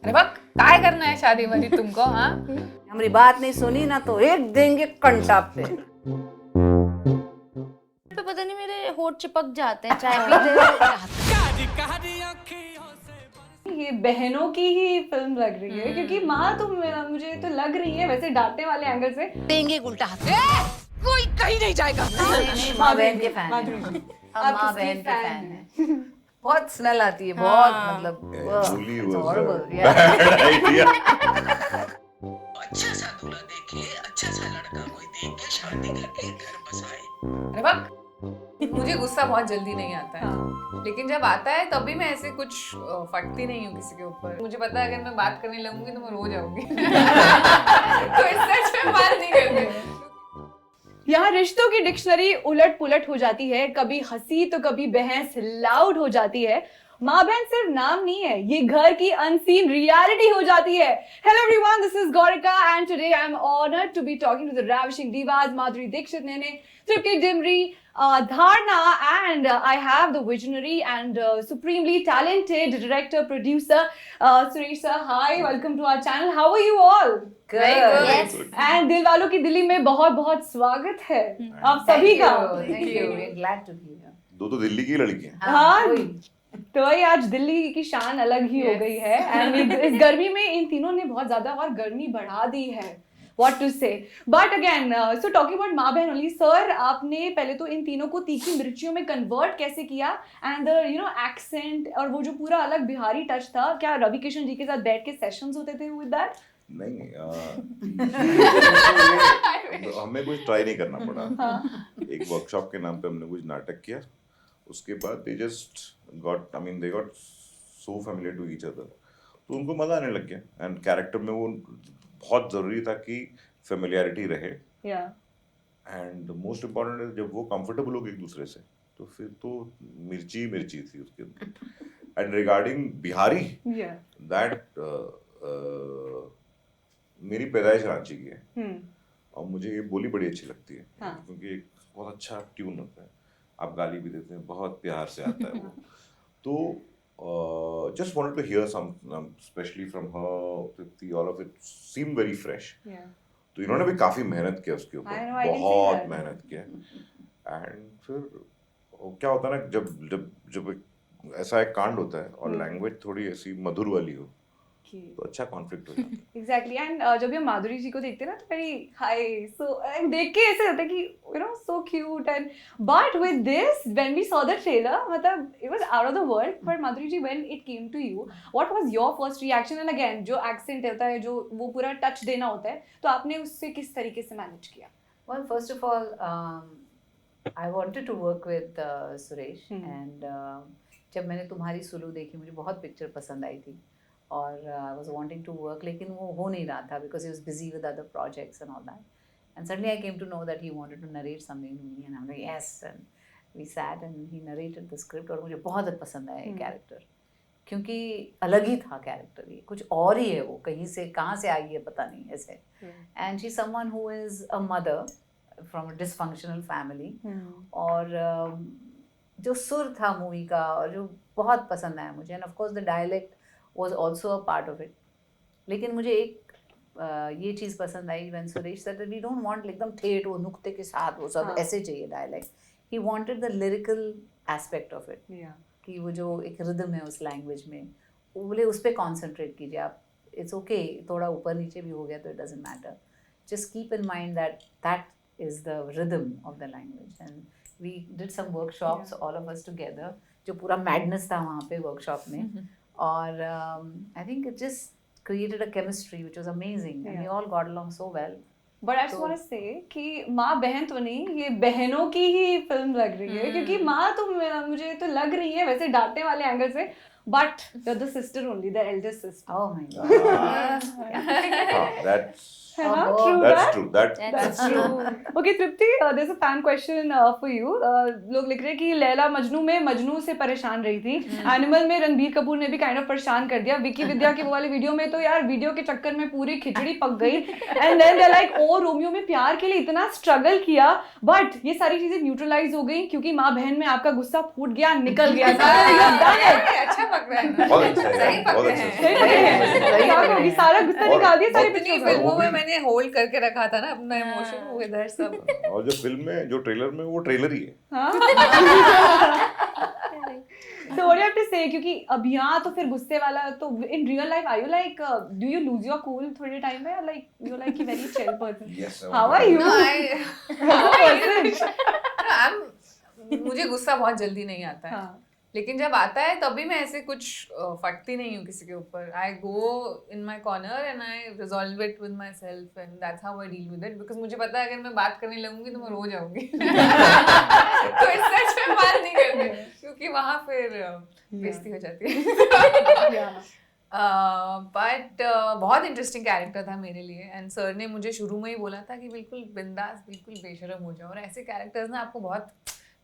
अरे बा काय करना है शादी मध्ये तुमको हाँ? हमारी बात नहीं सुनी ना तो एक देंगे कंटा पे। पता नहीं मेरे होठ चिपक जाते हैं चाय पीते हुए। ये बहनों की ही फिल्म लग रही है क्योंकि माँ तो मुझे तो लग रही है वैसे डांटने वाले एंगल से। देंगे उल्टा हाथ। कोई कहीं नहीं जाएगा। नहीं, माँ बहन के फैन माधुरी है। जी, हम आप माँ किसकी बहन के fan फैन हैं? हैं। बहुत स्मेल आती है, बहुत मतलब Bully it's was horrible, a yeah. bad idea. अच्छा सा दूल्हा देखे, अच्छा सा लड़का कोई देख के शादी करके घर बसाए। अरे बा मुझे गुस्सा बहुत जल्दी नहीं आता है, लेकिन जब आता है तभी मैं ऐसे कुछ फटती नहीं हूँ किसी के ऊपर। मुझे पता है अगर मैं बात करने लगूंगी तो मैं रो जाऊंगी। तो इस सच में बात नहीं करते। यहाँ रिश्तों की डिक्शनरी उलट पुलट हो जाती है, कभी हंसी तो कभी बहस लाउड हो जाती है। माँ बहन सिर्फ नाम नहीं है, ये घर की अनसीन रियलिटी हो जाती है। Hello everyone, this is Gorika and today I am honored to be talking to the ravishing divas Madhuri Dixit, Nene, Tripti Dimri, Dharna, and I have the visionary and supremely talented director producer Suresh sir. Hi, welcome to our channel. How are you all? Very good. Yes. And दिल वालों की दिल्ली में बहुत बहुत स्वागत है आप सभी का। Thank you, we're glad to be here. दो तो दिल्ली की लड़की हैं। हाँ, वही। तो वही आज दिल्ली की शान अलग ही हो Yes. गई है एंड इस गर्मी में इन तीनों ने बहुत ज्यादा और गर्मी बढ़ा दी है। What to say? But again, so talking about माँ बहन ओनली, सर आपने पहले तो इन तीनों को तीखी मिर्चियों में कन्वर्ट कैसे किया एंड एक्सेंट और वो जो पूरा अलग बिहारी टच था, क्या रवि किशन जी के साथ बैठ के सेशंस होते थे विद दैट? नहीं हमें कुछ ट्राई नहीं करना पड़ा। एक वर्कशॉप के नाम पे हमने कुछ नाटक किया, उसके बाद they got so familiar to each other, तो उनको मजा आने लग गया। एंड कैरेक्टर में वो बहुत जरूरी था कि फेमिलियरिटी रहे, या एंड मोस्ट इम्पोर्टेंट है जब वो कंफर्टेबल हो गए एक दूसरे से तो फिर तो मिर्ची मिर्ची थी उसके अंदर। एंड रिगार्डिंग बिहारी, या दैट मेरी पैदाइश रांची की है और मुझे ये बोली बड़ी अच्छी लगती है हाँ। क्योंकि एक बहुत अच्छा ट्यून होता है, आप गाली भी देते हैं, बहुत प्यार से आता है वो। तो just wanted to hear some specially from her, Tripti, all of it seem very fresh. तो इन्होंने भी काफी मेहनत किया उसके ऊपर, I know, I can see बहुत that. मेहनत किया। एंड फिर वो क्या होता है ना, जब जब जब एक ऐसा एक कांड होता है और लैंग्वेज थोड़ी ऐसी मधुर वाली हो तो अच्छा कॉन्फ्लिक्ट हो जाता है। एग्जैक्टली एंड जब हम माधुरी जी को देखते हैं ना तो वेरी हाई, सो देख के ऐसे होता है कि so cute and but with this when we saw the trailer मतलब it was out of the world. But Madhuri ji when it came to you, what was your first reaction? And again जो accent होता है, जो वो पूरा touch देना होता है, तो आपने उससे किस तरीके से मैनेज किया? Well, first of all, I wanted to work with Suresh and जब मैंने तुम्हारी सुलू देखी मुझे बहुत पिक्चर पसंद आई थी और I was wanting to work, लेकिन वो हो नहीं रहा था because he was busy with other projects and all that. And suddenly I came to know that he wanted to narrate something to me and I am like yes, and we sat and he narrated the script और मुझे बहुत पसंद आया ये character क्योंकि अलग ही था character, ये कुछ और ही है, वो कहीं से कहाँ से आई है पता नहीं ऐसे। And she someone who is a mother from a dysfunctional family और जो सुर था मूवी का और जो बहुत पसंद आया मुझे, and of course the dialect was also a part of it. लेकिन मुझे एक ये चीज़ पसंद आई when Suresh said that we don't want एकदम ठेठ वो नुक्ते के साथ वो सब ऐसे चाहिए dialect. He wanted the lyrical aspect of it, कि वो जो एक रिदम है उस लैंग्वेज में, वो बोले उस पर कॉन्सेंट्रेट कीजिए आप। इट्स ओके थोड़ा ऊपर नीचे भी हो गया तो it doesn't matter, just keep in mind that is the rhythm of the language. And we did some workshops, all of us together, जो पूरा madness था वहाँ पे workshop में और I think it just created a chemistry which was amazing and we all got along so well. But I just want to say कि माँ बहन तो नहीं, ये बहनों की ही फिल्म लग रही है क्योंकि माँ तो मुझे तो लग रही है वैसे डांटने वाले एंगल से, but you are the sister only, the eldest sister. Oh my God. That's true. That's true. Okay, Tripti, there's a fan question for you. लोग लिख रहे हैं कि लैला मजनू में मजनू से परेशान रही थी, एनिमल में रणबीर कपूर ने भी काइंड ऑफ परेशान कर दिया, विकी विद्या के वो वाले वीडियो में तो यार वीडियो के चक्कर में पूरी खिचड़ी पक गई, and then they like O Romeo में प्यार के लिए इतना स्ट्रगल किया, बट ये सारी चीजें न्यूट्रलाइज हो गई क्योंकि माँ बहन में आपका गुस्सा फूट गया, निकल गया। अच्छा पक रहा है ना, बहुत अच्छा है, सही पक बहुत रहे अच्छा हैं। है। सही अभी सारा गुस्सा और- निकाल दिया सारी इतनी पिक्चर्स में। फिल्मों वो में भी- मैंने होल्ड करके रखा था ना अपना इमोशन, हाँ। वो इधर सब और जो फिल्म में जो ट्रेलर में वो ट्रेलर ही है। So what do you have to say? क्योंकि अब यहाँ तो फिर गुस्से वाला, तो in real life are you like do you lose your cool थोड़े टाइम में, like you're like a very chill person? Yes, I How want are to- you? मुझे गुस्सा बहुत जल्दी नहीं आता है, हाँ, लेकिन जब आता है तभी मैं ऐसे कुछ फटती नहीं हूँ किसी के ऊपर. I go in my corner and I resolve it with my self and that's how I deal with it, because मुझे पता है अगर मैं बात करने लगूंगी तो मैं रो जाऊंगी. तो इस सच में बात नहीं करती क्योंकि वहां फिर बेइज्जती हो जाती है. yeah. बट बहुत इंटरेस्टिंग कैरेक्टर था मेरे लिए, एंड सर ने मुझे शुरू में ही बोला था कि बिल्कुल बिंदास, बिल्कुल बेशरम हो जाओ. और ऐसे कैरेक्टर्स ना आपको बहुत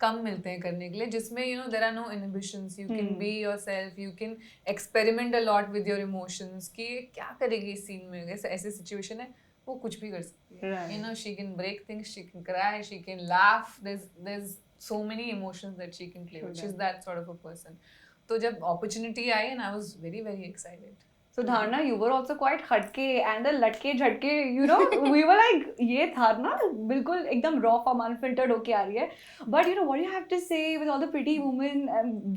कम मिलते हैं करने के लिए, जिसमें you know there are no inhibitions, you can be yourself, you can experiment a lot with your emotions कि क्या करेगी इस सीन में, अगर ऐसी सिचुएशन है वो कुछ भी कर सकती है. Right. You know, she can break things, she can cry, she can laugh. There's so many emotions that she can play with. She's that sort of a person. तो जब opportunity I and I was very very excited. So Dharna, you were also quite हटके and the लटके झटके, you know, we were like ये धारणा बिल्कुल एकदम raw form unfiltered होके आ रही है. But you know what you have to say with all the pretty women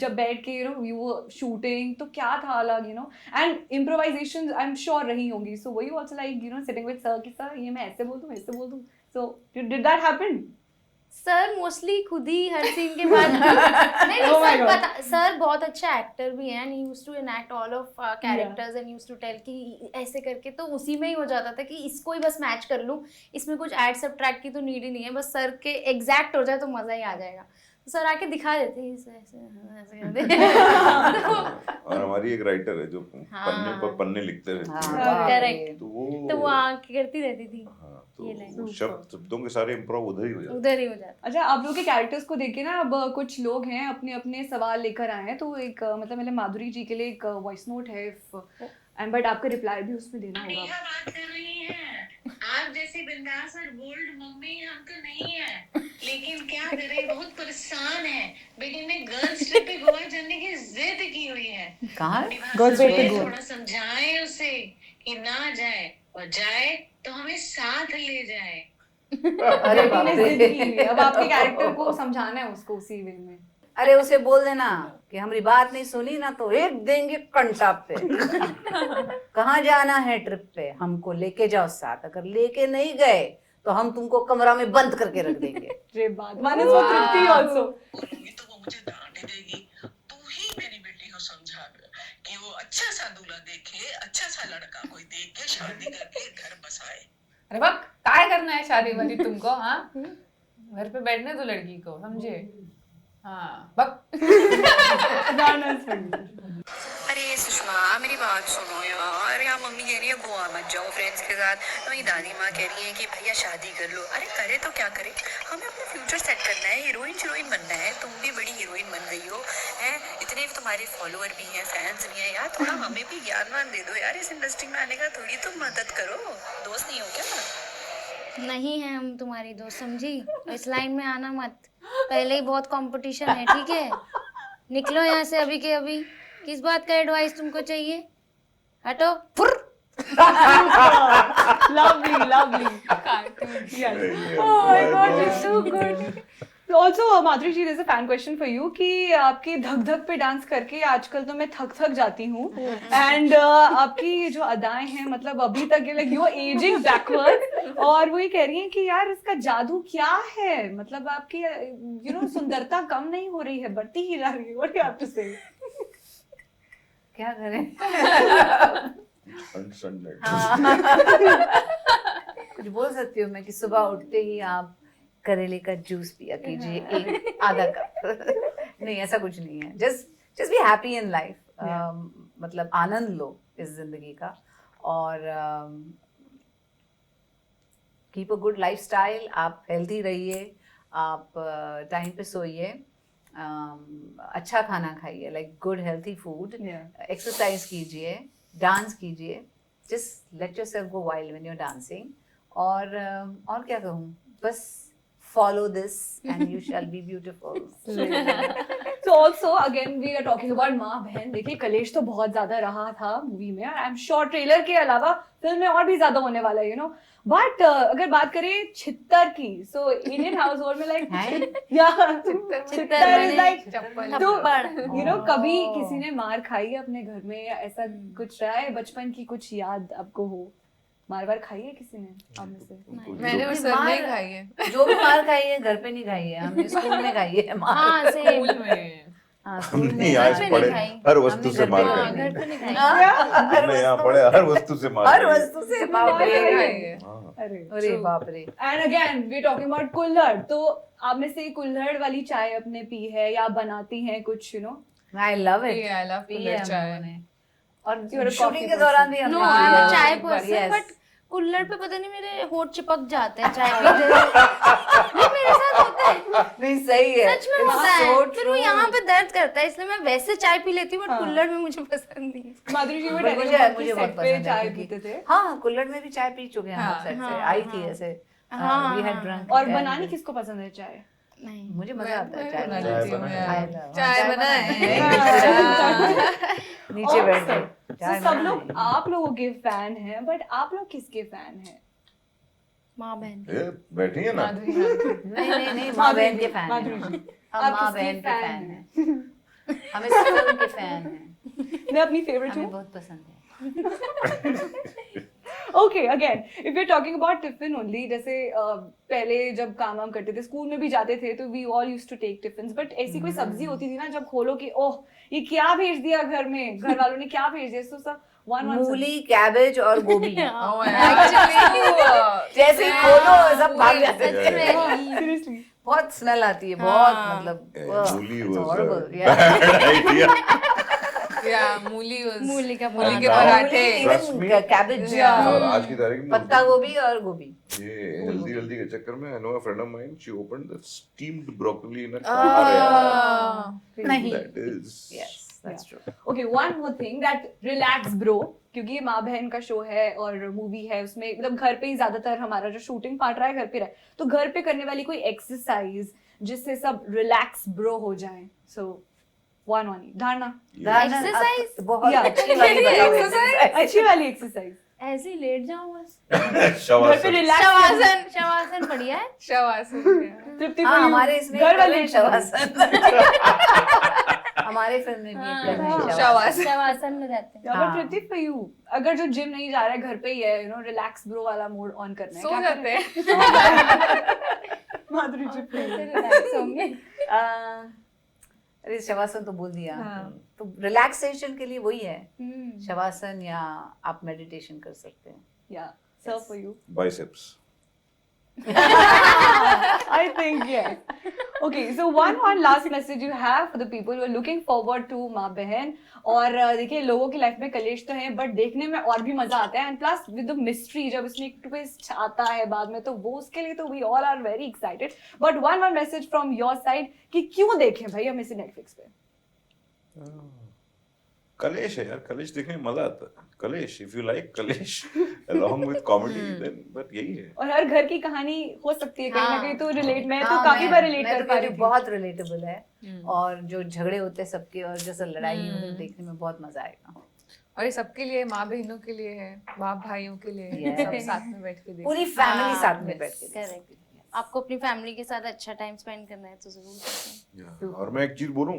जब बैठ के you know you were shooting, तो क्या था अलग, you know, and improvisations I'm sure रही होंगी. So were you also like you know sitting with sir कि sir ये मैं ऐसे बोल दूँ. So did that happen? Sir mostly खुद ही हर सीन के बाद नहीं Oh my सर God. पता, सर बहुत अच्छा एक्टर भी है and he used to enact all of characters and used to tell कि ऐसे करके, तो उसी में ही हो जाता था कि इसको ही बस मैच कर लूं, इसमें कुछ ऐड सब्ट्रैक्ट की तो नीड ही नहीं है, बस सर के एग्जैक्ट हो जाए तो मजा ही आ जाएगा. तो सर आके दिखा देते हैं ऐसे ऐसे करते. और हमारी एक राइटर है जो पन्ने पर पन्ने लिखते रहती है, करेक्ट. तो तो वो आके करती रहती थी, हाँ, तो ये लाइन। वो शब्दों के सारे इम्प्रोव उधर ही हो जाते उधर ही हो जाता. अच्छा, आप लोग के कैरेक्टर्स को देख के ना अब कुछ लोग हैं अपने अपने सवाल लेकर आए हैं, तो एक मतलब मेरे माधुरी जी के लिए एक वॉइस नोट है एंड बट आपका रिप्लाई भी उसमें देना होगा. नेहा बात कर रही है. आप जैसी बिंदास और बोल्ड मम्मी हमको नहीं है, लेकिन क्या करें, बहुत परेशान है. बेटी ने गर्ल्स ट्रिप पे गोवा जाने की जिद की हुई है. कहाँ? गर्ल्स trip पे गोवा. थोड़ा समझाएं उसे कि ना जाए, और जाए तो हमें साथ ले जाए. अरे बाप बेटी ने जिद की हुई है. रे. अब आपके कैरेक्टर को समझाना है उसको उसी वे में. अरे उसे बोल देना कि हमारी बात नहीं सुनी ना तो एक देंगे कंटा पे. कहाँ जाना है ट्रिप पे, हमको लेके जाओ साथ, अगर लेके नहीं गए तो हम तुमको कमरा में बंद करके रख देंगे. रे बात मानस वो तृप्ति आल्सो. बोलूंगी तो वो मुझे डांट देगी. तू ही मेरी बेटी को समझा कि वो अच्छा सा दूल्हा देखे, अच्छा सा लड़का कोई देख के शादी करके घर बसाए. अरे वाह, काय करना है शादी वादी तुमको? हाँ, घर पे बैठने दो लड़की को, समझे? हाँ, बक. अरे सुषमा मेरी बात सुनो यार, यहाँ मम्मी कह रही है गोवा मत जाओ फ्रेंड्स के साथ, तो मेरी दादी माँ कह रही है कि भैया शादी कर लो. अरे करे तो क्या करे, हमें अपना फ्यूचर सेट करना है, हीरोइन बनना है. तुम भी बड़ी हीरोइन बन गई हो हैं, इतने तुम्हारे फॉलोअर भी हैं, फैंस भी हैं यार, थोड़ा हमें भी ज्ञान वान दे दो यार, इस इंडस्ट्री में आने का थोड़ी तुम मदद करो. दोस्त नहीं हो क्या? नहीं है हम तुम्हारी दोस्त, समझी? इस लाइन में आना मत, पहले ही बहुत कंपटीशन है, ठीक है? निकलो यहाँ से अभी के अभी. किस बात का एडवाइस तुमको चाहिए? हटो. फुर. Lovely, lovely. Yes. Oh my God, it's so good. Also, Madhuri ji, there's a fan question for you कि आपके धक धक पे डांस करके आजकल तो मैं थक थक जाती हूँ and आपकी ये जो अदाएं हैं, मतलब अभी तक ये like you're aging backwards, और वो ये कह रही हैं कि यार इसका जादू क्या है, मतलब आपकी you know सुंदरता कम नहीं हो रही है, बढ़ती ही जा रही है. What do you have to say? क्या करें? कुछ बोल सकती हूँ मैं कि सुबह उठते ही आप करेले का जूस पिया कीजिए, एक आधा कप. नहीं, ऐसा कुछ नहीं है. Just be happy in life. मतलब आनंद लो इस जिंदगी का, और कीप अ गुड लाइफस्टाइल. आप हेल्थी रहिए, आप टाइम पे सोइए, अच्छा खाना खाइए, like good healthy food, exercise कीजिए, डांस कीजिए. Just let yourself go wild when you are dancing. और क्या कहूँ, बस follow this and you shall be beautiful. So also again we are talking about माँ बहन. देखिए कलेश तो बहुत ज्यादा रहा था मूवी में और आई एम श्योर ट्रेलर के अलावा फिल्म में और भी ज्यादा होने वाला है यू नो. बट अगर बात करें छित्तर की, सो इंडियन हाउस होल्ड में लाइक छित्तर इज लाइक चप्पल तो थप्पड़। यू नो कभी किसी ने मार खाई है अपने घर में या ऐसा कुछ रहा है बचपन की कुछ याद आपको हो? मार वार खाई है किसी ने आप में से? मैंने और सर ने खाई है जो भी मार खाई है घर पे नहीं खाई है, हमने स्कूल में खाई है मार. हाँ सेम। स्कूल में हाँ, स्कूल हमने में यहाँ घर पे पढ़े नहीं खाई। हर वस्तु से मार हमने हाँ, खाई घर पे नहीं खाई। हमने यहाँ पढ़े हर वस्तु से मार हर खाई। वस्तु से बाप मैंने रे. खाई है हाँ। अरे अरे बाप रे. And again we talking about kulhad. तो आप में से कुल्हड़ वाली चाय आपने पी है या बनाती हैं कुछ you know? I love it. I love P है कुल्हड़ हम चाय. लोगों ने. और You're a शूटिंग coffee के दौरान भी नो हमने आई पी है. एम चाय But पर्सन yes. बट कुल्हड़ पे पता नहीं मेरे होठ चिपक जाते हैं चाय पीते नहीं मेरे साथ होता है नहीं सही है. सच में It's होता है so फिर वो true. यहाँ पे दर्द करता है इसलिए मैं वैसे चाय पी लेती हूँ बट हाँ। कुल्हड़ में मुझे पसंद नहीं है। माधुरी जी में But मुझे बहुत पसंद है चाय क्योंकि- पीते थे हाँ, कुल्हड़ में भी चाय पी चुके हैं हम हाँ, लोग सेट से. हाँ, आई थी हाँ। ऐसे. हाँ, We had हाँ, drunk और and- बनानी किसको पसंद है चाय? नहीं मुझे मजा आता है चाय बना बनाने लेती में. हूँ बनाए। यार। I love- चाय हाँ, बनाए नीचे बैठ Awesome. गए. So चाय सब बनाए. लोग आप लोगों के फैन हैं बट आप लोग किसके फैन हैं? माँ बहन ए, बैठी है ना माधुरी हाँ। नहीं माँ बहन के फैन माधुरी हैं. जी हम आप माँ किसके बहन के fan फैन हैं? हैं. हम इस फिल्म के फैन हैं. मैं अपनी फेवरेट हमें हूँ. बहुत पसंद है. Okay again if you talking about tiffin only, जैसे पहले जब काम वाम करते थे स्कूल में भी जाते थे तो we all used to take tiffins. But ऐसी कोई सब्जी होती थी ना जब खोलो कि ओह ये क्या भेज दिया घर में, घर वालों ने क्या भेज दिया, तो सब वन मूली, कैबेज और गोभी. Oh, actually, जैसे ही खोलो सब भाग जाते सच थे. में सीरियसली. बहुत स्मेल आती है. बहुत हाँ। मतलब मूली it's was horrible. a Yeah. bad idea. yeah, मूली was मूली का मूली के पराठा। पराठे. Trust me. कैबेज. और आज की तारीख में पत्ता गोभी और गोभी. ये हेल्दी के चक्कर में I know a friend of mine, she opened the steamed broccoli in a car. यार. नहीं. That is Yes, that's true. Okay one more thing that relax bro, क्योंकि ये माँ बहन का शो है और मूवी है उसमें मतलब घर पे ही ज्यादातर हमारा जो शूटिंग पार्ट रहा है घर पे रहा है, तो घर पे करने वाली कोई एक्सरसाइज जिससे सब रिलैक्स ब्रो हो जाए. सो वन वाली धारणा, Exercise? बहुत Yeah. अच्छी वाली बताओ. Exercise? अच्छी वाली एक्सरसाइज ऐसे ही लेट जाओ बस घर पे शवासन. रिलैक्स. शवासन शवासन बढ़िया है शवासन. तृप्ति हाँ, for you. हमारे इसमें घर वाली वाले exercise. शवासन. हमारे फिल्म में भी हाँ, एक लगी शवासन. शवासन. शवासन में जाते हैं या बट हाँ। तृप्ति फॉर यू, अगर जो जिम नहीं जा रहा है घर पे ही है, यू नो रिलैक्स ब्रो वाला मोड ऑन करना है, सो क्या जाते हैं. करें? माधुरी जी कैसे relax होंगे अरे शवासन तो बोल दिया. हाँ. तो रिलैक्सेशन के लिए वही है हम्म। शवासन, या आप मेडिटेशन कर सकते हैं. या sir for you. Biceps. I think yes. Okay, so one last message you have for the people who are looking forward to माँ बहन. और देखिए लोगों की लाइफ में कलेश तो है बट देखने में और भी मजा आता है, and plus with the mystery जब इसमें एक ट्विस्ट आता है बाद में तो वो उसके लिए तो we all are very excited. But one message from your side कि क्यों देखें भाई हम इसे नेटफ्लिक्स पे? कलेश है यार, कलेश देखने में मजा आता है. कलेश, if you like कलेश along with comedy, then but यही है. और हर घर की कहानी हो सकती है कहीं ना हाँ. कहीं, तो रिलेट मैं तो हाँ, काफी बार रिलेट मैं कर तो पा कह रही रही हूँ, थी. बहुत रिलेटेबल है. और जो झगड़े होते हैं सबके और जैसे लड़ाई होती है देखने में बहुत मजा आएगा. और ये सबके लिए, माँ बहनों के लिए है, बाप भाइयों के लिए है. Yes. सब साथ में बैठ के देखो. पूरी फैमिली हाँ, साथ में yes. बैठ के. करेक्ट आपको अपनी फैमिली के साथ अच्छा टाइम स्पेंड करना है तो जरूर करें. Yeah. और मैं एक चीज बोलूं,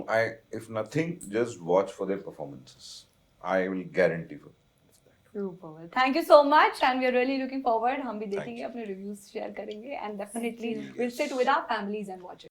if nothing, just watch for their performances. I will guarantee for that. Super. Thank you so much, and we are really looking forward. हम भी देखेंगे, अपने रिव्यूज शेयर करेंगे, and definitely we'll sit with our families and watch it.